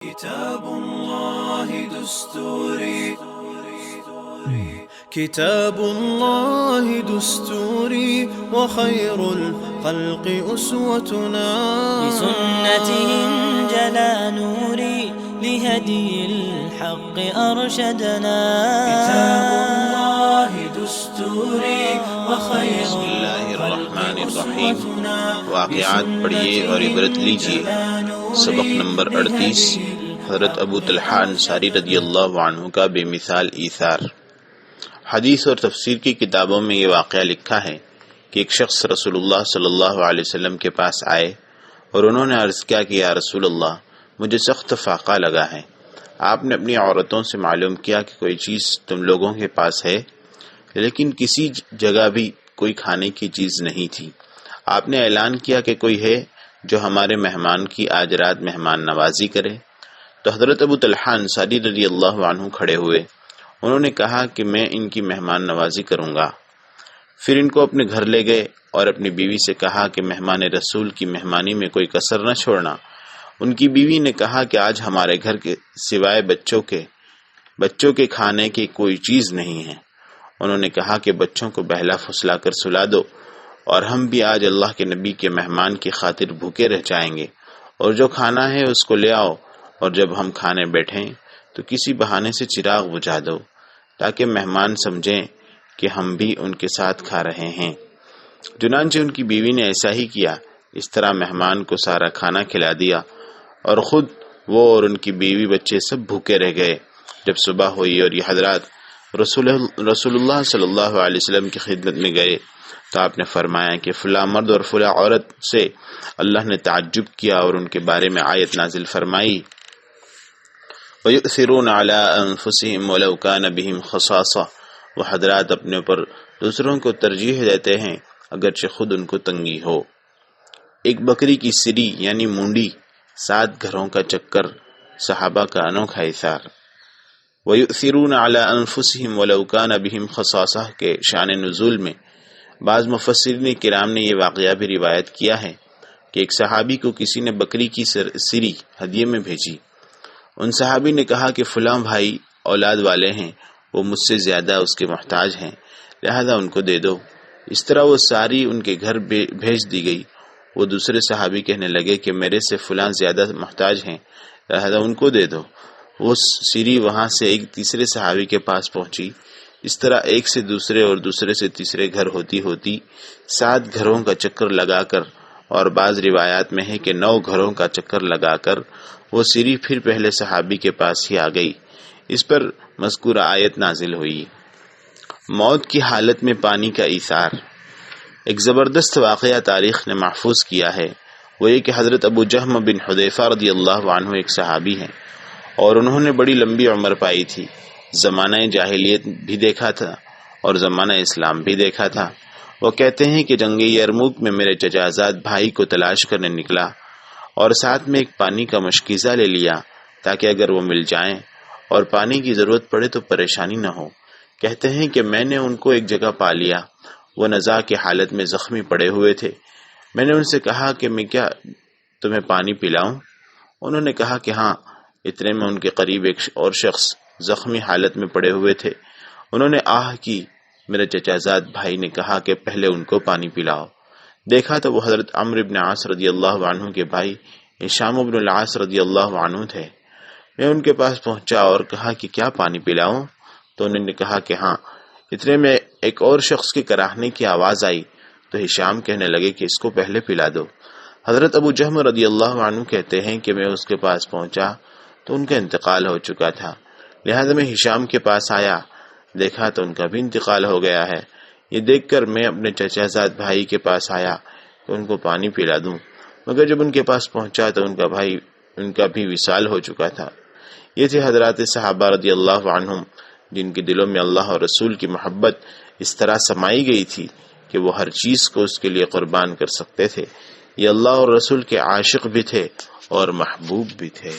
كتاب الله دستوري كتاب الله دستوري وخير الخلق أسوتنا بسنته انجلى نوري لهدي الحق أرشدنا كتاب الله دستوري وخير بسم اللہ الرحمن الخلق الرحیم۔ أسوتنا واقعات پڑھیے اور عبرت لیجیے۔ سبق نمبر 38، حضرت ابو طلحہ انصاری رضی اللہ عنہ کا بے مثال ایثار۔ حدیث اور تفسیر کی کتابوں میں یہ واقعہ لکھا ہے کہ ایک شخص رسول اللہ صلی اللہ علیہ وسلم کے پاس آئے اور انہوں نے عرض کیا کہ یا رسول اللہ، مجھے سخت فاقہ لگا ہے۔ آپ نے اپنی عورتوں سے معلوم کیا کہ کوئی چیز تم لوگوں کے پاس ہے، لیکن کسی جگہ بھی کوئی کھانے کی چیز نہیں تھی۔ آپ نے اعلان کیا کہ کوئی ہے جو ہمارے مہمان کی آج رات مہمان نوازی کرے۔ تو حضرت ابو طلحہ انصاری رضی اللہ عنہ کھڑے ہوئے، انہوں نے کہا کہ میں ان کی مہمان نوازی کروں گا۔ پھر ان کو اپنے گھر لے گئے اور اپنی بیوی سے کہا کہ مہمان رسول کی مہمانی میں کوئی کسر نہ چھوڑنا۔ ان کی بیوی نے کہا کہ آج ہمارے گھر کے سوائے بچوں کے کھانے کی کوئی چیز نہیں ہے۔ انہوں نے کہا کہ بچوں کو بہلا پھسلا کر سلا دو، اور ہم بھی آج اللہ کے نبی کے مہمان کی خاطر بھوکے رہ جائیں گے، اور جو کھانا ہے اس کو لے آؤ، اور جب ہم کھانے بیٹھیں تو کسی بہانے سے چراغ بجھا دو تاکہ مہمان سمجھیں کہ ہم بھی ان کے ساتھ کھا رہے ہیں۔ چنانچہ ان کی بیوی نے ایسا ہی کیا۔ اس طرح مہمان کو سارا کھانا کھلا دیا اور خود وہ اور ان کی بیوی بچے سب بھوکے رہ گئے۔ جب صبح ہوئی اور یہ حضرات رسول اللہ صلی اللہ علیہ وسلم کی خدمت میں گئے تو آپ نے فرمایا کہ فلاں مرد اور فلاں عورت سے اللہ نے تعجب کیا اور ان کے بارے میں آیت نازل فرمائی، وَيُؤْثِرُونَ عَلَىٰ أَنفُسِهِمْ وَلَوْ كَانَ بِهِمْ خَصَاصَةٌ۔ وہ حضرات اپنے اوپر دوسروں کو ترجیح دیتے ہیں اگرچہ خود ان کو تنگی ہو۔ ایک بکری کی سری یعنی مونڈی، 7 گھروں کا چکر، صحابہ کا انوکھا ایثار۔ وَيُؤْثِرُونَ عَلَىٰ أَنفُسِهِمْ وَلَوْ كَانَ بِهِمْ خَصَاصَةٌ کے شان نزول میں بعض مفسرین کرام نے یہ واقعہ بھی روایت کیا ہے کہ ایک صحابی کو کسی نے بکری کی سری ہدیے میں بھیجی۔ ان صحابی نے کہا کہ فلاں بھائی اولاد والے ہیں، وہ مجھ سے زیادہ اس کے محتاج ہیں، لہذا ان کو دے دو۔ اس طرح وہ ساری ان کے گھر بھیج دی گئی۔ وہ دوسرے صحابی کہنے لگے کہ میرے سے فلاں زیادہ محتاج ہیں، لہذا ان کو دے دو۔ وہ سری وہاں سے ایک تیسرے صحابی کے پاس پہنچی۔ اس طرح ایک سے دوسرے اور دوسرے سے تیسرے گھر ہوتی 7 گھروں کا چکر لگا کر، اور بعض روایات میں ہے کہ 9 گھروں کا چکر لگا کر وہ سری پھر پہلے صحابی کے پاس ہی آ گئی۔ اس پر مذکورہ آیت نازل ہوئی۔ موت کی حالت میں پانی کا ایثار۔ ایک زبردست واقعہ تاریخ نے محفوظ کیا ہے، وہ یہ کہ حضرت ابو جہم بن حذیفہ رضی اللہ عنہ ایک صحابی ہیں، اور انہوں نے بڑی لمبی عمر پائی تھی۔ زمانہ جاہلیت بھی دیکھا تھا اور زمانہ اسلام بھی دیکھا تھا۔ وہ کہتے ہیں کہ جنگ یرموک میں میرے چچا زاد بھائی کو تلاش کرنے نکلا اور ساتھ میں ایک پانی کا مشکیزہ لے لیا تاکہ اگر وہ مل جائیں اور پانی کی ضرورت پڑے تو پریشانی نہ ہو۔ کہتے ہیں کہ میں نے ان کو ایک جگہ پا لیا، وہ نزاع کی حالت میں زخمی پڑے ہوئے تھے۔ میں نے ان سے کہا کہ میں کیا تمہیں پانی پلاؤں؟ انہوں نے کہا کہ ہاں۔ اتنے میں ان کے قریب ایک اور شخص زخمی حالت میں پڑے ہوئے تھے۔ انہوں نے آہ کی۔ میرے چچا زاد بھائی نے کہا کہ پہلے ان کو پانی پلاؤ۔ دیکھا تو وہ حضرت عمرو بن عاص رضی اللہ عنہ کے بھائی ہشام بن العاص رضی اللہ عنہ تھے۔ میں ان کے پاس پہنچا اور کہا کہ کیا پانی پلاؤں؟ تو انہوں نے کہا کہ ہاں۔ اتنے میں ایک اور شخص کی کراہنے کی آواز آئی تو ہشام کہنے لگے کہ اس کو پہلے پلا دو۔ حضرت ابو جہم رضی اللہ عنہ کہتے ہیں کہ میں اس کے پاس پہنچا تو ان کا انتقال ہو چکا تھا، لہذا میں ہشام کے پاس آیا، دیکھا تو ان کا بھی انتقال ہو گیا ہے۔ یہ دیکھ کر میں اپنے چچا زاد بھائی کے پاس آیا کہ ان کو پانی پلا دوں، مگر جب ان کے پاس پہنچا تو ان کا بھی وصال ہو چکا تھا۔ یہ تھے حضرات صحابہ رضی اللہ عنہم جن کے دلوں میں اللہ اور رسول کی محبت اس طرح سمائی گئی تھی کہ وہ ہر چیز کو اس کے لیے قربان کر سکتے تھے۔ یہ اللہ اور رسول کے عاشق بھی تھے اور محبوب بھی تھے۔